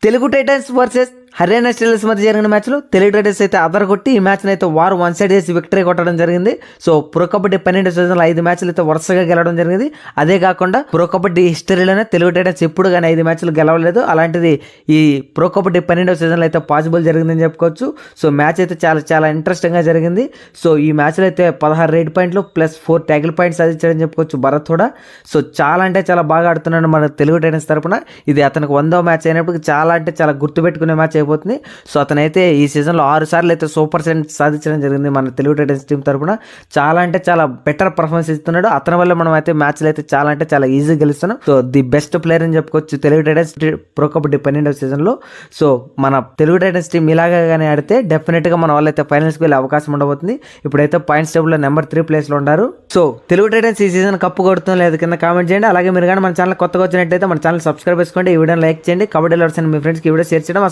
Telugu Titans versus Haryana Steelers మధ్య జరిగిన మ్యాచ్లో తెలుగు టైటన్స్ అయితే అదరగొట్టి ఈ మ్యాచ్ని అయితే వారు వన్ సైడ్ చేసి విక్టరీ కొట్టడం జరిగింది. సో ప్రో కబడ్డీ 12 సీజన్లో 5 మ్యాచ్లు అయితే వరుసగా గెలవడం జరిగింది. అదే కాకుండా ప్రో కబడ్డీ హిస్టరీలోనే తెలుగు టైటన్స్ ఎప్పుడు కానీ 5 మ్యాచ్లు గెలవలేదు. అలాంటిది ఈ ప్రో కబడ్డీ 12 సీజన్లో అయితే పాసిబుల్ జరిగిందని చెప్పుకోవచ్చు. సో మ్యాచ్ అయితే చాలా చాలా ఇంట్రెస్టింగ్గా జరిగింది. సో ఈ మ్యాచ్లో అయితే 16 రేడ్ పాయింట్లు ప్లస్ 4 ట్యాగిల్ పాయింట్స్ సాధించాడని చెప్పుకోవచ్చు భరత్ కూడా. సో చాలా అంటే చాలా బాగా ఆడుతున్నాడు మన తెలుగు టైటన్స్ తరపున. ఇది అతనికి 100వ మ్యాచ్ అయినప్పుడు చాలా అంటే చాలా గుర్తుపెట్టుకునే మ్యాచ్ అయిపోతుంది. సో అతనైతే ఈ సీజన్లో 6 సార్లు అయితే సూపర్ సెంట్ సాధించడం జరిగింది మన తెలుగు టైటన్స్ టీం తరపున. చాలా అంటే చాలా బెటర్ పర్ఫార్మెన్స్ ఇస్తున్నాడు. అతని వల్ల మనం అయితే మ్యాచ్లు అయితే చాలా అంటే చాలా ఈజీగా గెలుస్తున్నాం. సో ది బెస్ట్ ప్లేయర్ అని చెప్పుకోవచ్చు తెలుగు టైటన్స్ ప్రో కబడ్డీ 12వ సీజన్లో. సో మన తెలుగు టైటన్స్ టీం ఇలాగానే ఆడితే డెఫినెట్గా మన వాళ్ళైతే ఫైనల్స్కి వెళ్ళే అవకాశం ఉండబోతుంది. ఇప్పుడైతే పాయింట్స్ టేబుల్లో నెంబర్ 3 ప్లేస్లో ఉన్నారు. సో తెలుగు టైటన్స్ ఈ సీజన్ కప్పు కొడుతుందో లేదు కింద కామెంట్ చేయండి. అలాగే మీరు కానీ మన ఛానల్ కొత్తగా వచ్చినట్టయితే మన ఛానల్ సబ్స్క్రైబ్ చేసుకోండి. ఈ వీడియోని లైక్ చేయండి. కబడ్డీ లవర్స్ అని మీ ఫ్రెండ్స్కి ఈ వీడియో షేర్ చేయడం